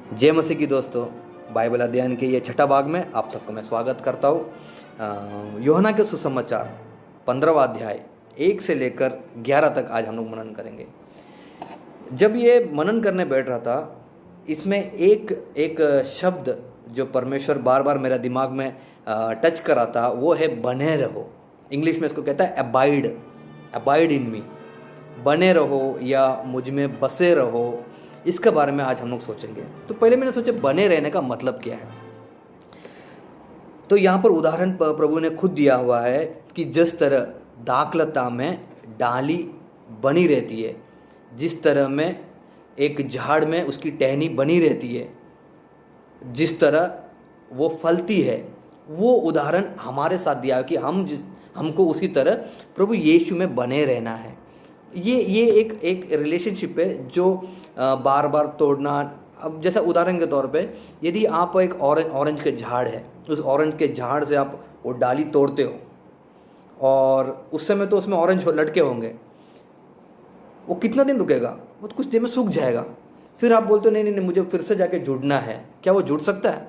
जय मसीह की दोस्तों, बाइबल अध्ययन के ये छठा भाग में आप सबको मैं स्वागत करता हूँ। यूहन्ना के सुसमाचार 15वां अध्याय 1 से लेकर 11 तक आज हम लोग मनन करेंगे। जब ये मनन करने बैठ रहा था, इसमें एक एक शब्द जो परमेश्वर बार बार मेरा दिमाग में टच कर रहा था, वो है बने रहो। इंग्लिश में इसको कहता है अबाइड, अबाइड इन मी, बने रहो या मुझ में बसे रहो। इसके बारे में आज हम लोग सोचेंगे। तो पहले मैंने सोचा बने रहने का मतलब क्या है। तो यहाँ पर उदाहरण प्रभु ने खुद दिया हुआ है कि जिस तरह दाखलता में डाली बनी रहती है, जिस तरह में एक झाड़ में उसकी टहनी बनी रहती है, जिस तरह वो फलती है, वो उदाहरण हमारे साथ दिया है कि हमको उसी तरह प्रभु यीशु में बने रहना है। ये एक रिलेशनशिप है जो बार बार तोड़ना। अब जैसा उदाहरण के तौर पे, यदि आप एक ऑरेंज के झाड़ है, उस ऑरेंज के झाड़ से आप वो डाली तोड़ते हो और उस समय तो उसमें ऑरेंज लटके होंगे, वो कितना दिन रुकेगा? वो तो कुछ देर में सूख जाएगा। फिर आप बोलते हो नहीं नहीं नहीं, मुझे फिर से जाके जुड़ना है। क्या वो जुड़ सकता है?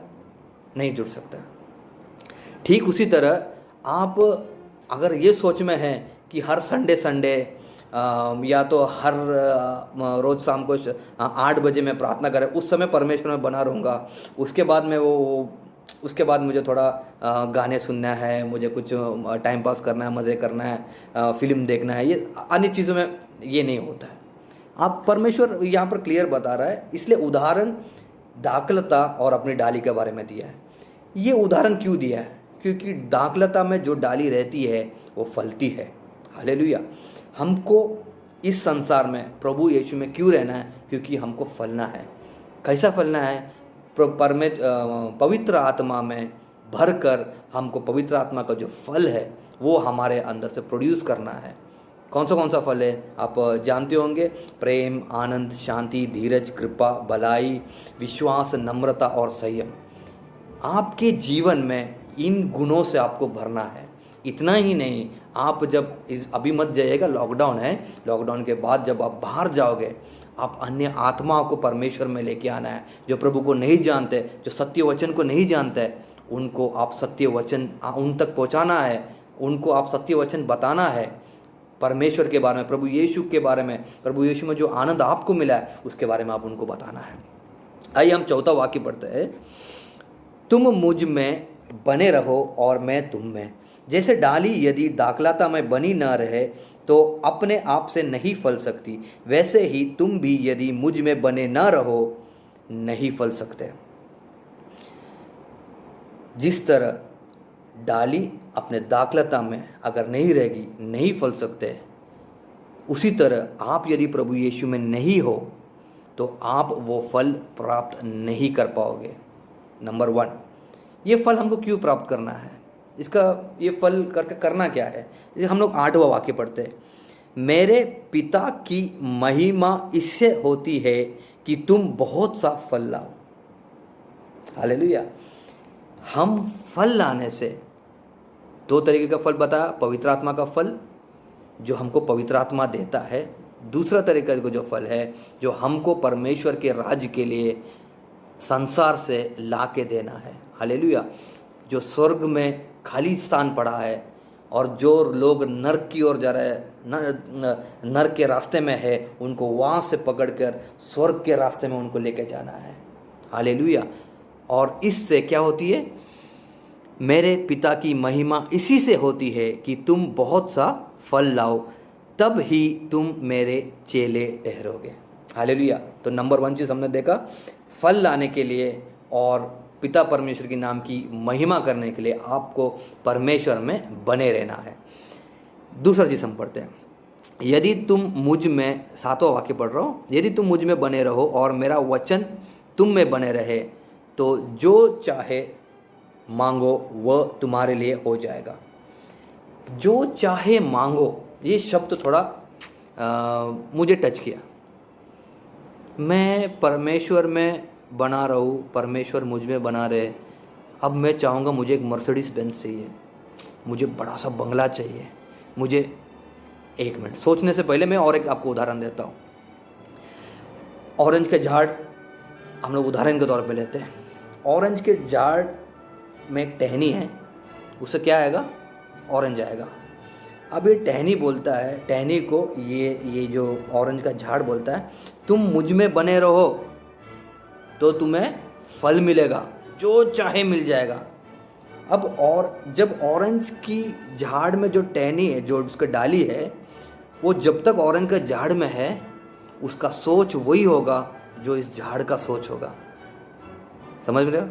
नहीं जुड़ सकता। ठीक उसी तरह आप अगर ये सोच में हैं कि हर संडे या तो हर रोज़ शाम को 8 बजे मैं प्रार्थना करें, उस समय परमेश्वर में बना रहूँगा, उसके बाद मैं उसके बाद मुझे थोड़ा गाने सुनना है, मुझे कुछ टाइम पास करना है, मज़े करना है, फिल्म देखना है, ये अन्य चीज़ों में ये नहीं होता है। आप परमेश्वर यहाँ पर क्लियर बता रहा है, इसलिए उदाहरण दाखलता और अपनी डाली के बारे में दिया है। ये उदाहरण क्यों दिया है? क्योंकि दाखलता में जो डाली रहती है वो फलती है। हालेलुया। हमको इस संसार में प्रभु यीशु में क्यों रहना है? क्योंकि हमको फलना है। कैसा फलना है? पवित्र आत्मा में भरकर हमको पवित्र आत्मा का जो फल है वो हमारे अंदर से प्रोड्यूस करना है। कौन सा फल है आप जानते होंगे? प्रेम, आनंद, शांति, धीरज, कृपा, भलाई, विश्वास, नम्रता और संयम। आपके जीवन में इन गुणों से आपको भरना है। इतना ही नहीं, आप जब अभी मत जाइएगा, लॉकडाउन है, लॉकडाउन के बाद जब आप बाहर जाओगे, आप अन्य आत्माओं को परमेश्वर में लेके आना है। जो प्रभु को नहीं जानते, जो सत्य वचन को नहीं जानते, उनको आप सत्य वचन उन तक पहुंचाना है, उनको आप सत्य वचन बताना है। परमेश्वर के बारे में, प्रभु यीशु के बारे में, प्रभु यीशु में जो आनंद आपको मिला है उसके बारे में आप उनको बताना है। आइए हम चौथा वाक्य पढ़ते हैं। तुम मुझ में बने रहो और मैं तुम में। जैसे डाली यदि दाखलता में बनी न रहे तो अपने आप से नहीं फल सकती, वैसे ही तुम भी यदि मुझ में बने न रहो नहीं फल सकते। जिस तरह डाली अपने दाखलता में अगर नहीं रहेगी, नहीं फल सकते, उसी तरह आप यदि प्रभु यीशु में नहीं हो तो आप वो फल प्राप्त नहीं कर पाओगे। नंबर 1, ये फल हमको क्यों प्राप्त करना है? इसका ये फल करके करना क्या है? हम लोग 8वां वाक्य पढ़ते हैं। मेरे पिता की महिमा इससे होती है कि तुम बहुत सा फल लाओ। हालेलुया। हम फल लाने से 2 तरीके का फल बताया। पवित्र आत्मा का फल जो हमको पवित्र आत्मा देता है, दूसरा तरीका का जो फल है जो हमको परमेश्वर के राज्य के लिए संसार से ला के देना है। हालेलुया। जो स्वर्ग में खाली स्थान पड़ा है और जो लोग नरक की ओर जा रहे हैं, नरक के रास्ते में है, उनको वहाँ से पकड़कर स्वर्ग के रास्ते में उनको लेके जाना है। हालेलुया। और इससे क्या होती है? मेरे पिता की महिमा इसी से होती है कि तुम बहुत सा फल लाओ, तब ही तुम मेरे चेले ठहरोगे। हालेलुया। तो नंबर 1 चीज़ हमने देखा, फल लाने के लिए और पिता परमेश्वर के नाम की महिमा करने के लिए आपको परमेश्वर में बने रहना है। दूसरा चीज़ हम पढ़ते हैं। यदि तुम मुझ में, 7वां वाक्य पढ़ रहा हूँ, यदि तुम मुझ में बने रहो और मेरा वचन तुम में बने रहे तो जो चाहे मांगो वह तुम्हारे लिए हो जाएगा। जो चाहे मांगो, ये शब्द थोड़ा मुझे टच किया। मैं परमेश्वर में बना रहूँ, परमेश्वर मुझ में बना रहे। अब मैं चाहूँगा मुझे एक मर्सिडीज बेंज चाहिए, मुझे बड़ा सा बंगला चाहिए, मुझे, एक मिनट सोचने से पहले मैं और एक आपको उदाहरण देता हूँ। ऑरेंज के झाड़ हम लोग उदाहरण के तौर पे लेते हैं, ऑरेंज के झाड़ में एक टहनी है, उससे क्या आएगा? ऑरेंज आएगा। अब ये टहनी बोलता है, टहनी को ये जो ऑरेंज का झाड़ बोलता है, तुम मुझ में बने रहो तो तुम्हें फल मिलेगा, जो चाहे मिल जाएगा। अब और जब ऑरेंज की झाड़ में जो टहनी है, जो उसका डाली है, वो जब तक ऑरेंज का झाड़ में है उसका सोच वही होगा जो इस झाड़ का सोच होगा। समझ रहे हो?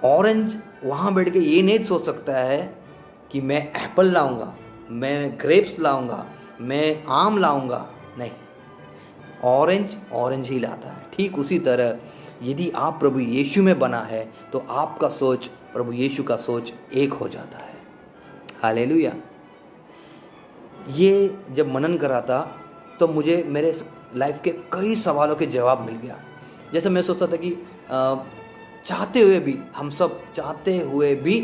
ऑरेंज वहाँ बैठ के ये नहीं सोच सकता है कि मैं एप्पल लाऊंगा, मैं ग्रेप्स लाऊंगा, मैं आम लाऊंगा। नहीं, ऑरेंज ही लाता है। ठीक उसी तरह यदि आप प्रभु यीशु में बना है तो आपका सोच प्रभु यीशु का सोच एक हो जाता है। हालेलुया। ये जब मनन करा था तो मुझे मेरे लाइफ के कई सवालों के जवाब मिल गया। जैसे मैं सोचता था कि चाहते हुए भी, हम सब चाहते हुए भी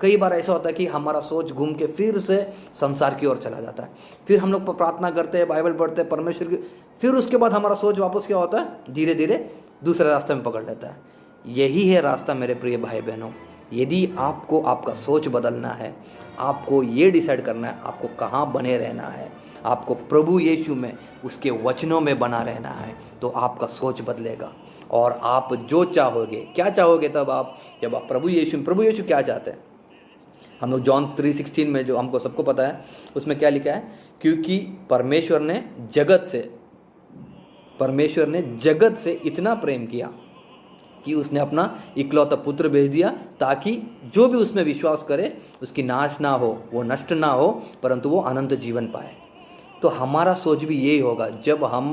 कई बार ऐसा होता है कि हमारा सोच घूम के फिर से संसार की ओर चला जाता है। फिर हम लोग प्रार्थना करते हैं, बाइबल पढ़ते हैं, परमेश्वर की, फिर उसके बाद हमारा सोच वापस क्या होता है? धीरे धीरे दूसरे रास्ते में पकड़ लेता है। यही है रास्ता मेरे प्रिय भाई बहनों। यदि आपको आपका सोच बदलना है, आपको ये डिसाइड करना है आपको कहाँ बने रहना है, आपको प्रभु यीशु में, उसके वचनों में बना रहना है, तो आपका सोच बदलेगा और आप जो चाहोगे, क्या चाहोगे तब आप, जब आप प्रभु यीशु क्या चाहते हैं? हम लोग जॉन 3:16 में, जो हमको सबको पता है, उसमें क्या लिखा है? क्योंकि परमेश्वर ने जगत से इतना प्रेम किया कि उसने अपना इकलौता पुत्र भेज दिया, ताकि जो भी उसमें विश्वास करे उसकी नाश ना हो, वो नष्ट ना हो, परंतु वो अनंत जीवन पाए। तो हमारा सोच भी यही होगा। जब हम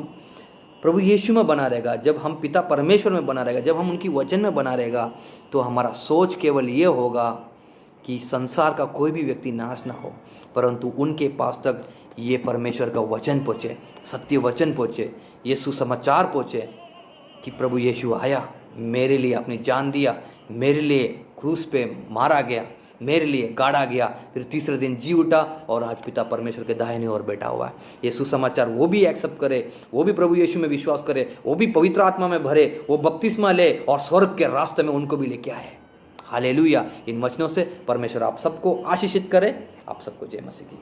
प्रभु यीशु में बना रहेगा, जब हम पिता परमेश्वर में बना रहेगा, जब हम उनकी वचन में बना रहेगा, तो हमारा सोच केवल ये होगा कि संसार का कोई भी व्यक्ति नाश ना हो, परंतु उनके पास तक ये परमेश्वर का वचन पहुँचे, सत्य वचन पहुँचे, ये सुसमाचार पहुँचे कि प्रभु यीशु आया, मेरे लिए अपनी जान दिया, मेरे लिए क्रूस पे मारा गया, मेरे लिए गाड़ा गया, फिर तीसरे दिन जी उठा और आज पिता परमेश्वर के दाहिने ओर बैठा हुआ है। ये सुसमाचार वो भी एक्सेप्ट करे, वो भी प्रभु यीशु में विश्वास करे, वो भी पवित्र आत्मा में भरे, वो बपतिस्मा ले और स्वर्ग के रास्ते में उनको भी लेके आए। हालेलुया। इन वचनों से परमेश्वर आप सबको आशीषित करे। आप सबको जय मसीह की।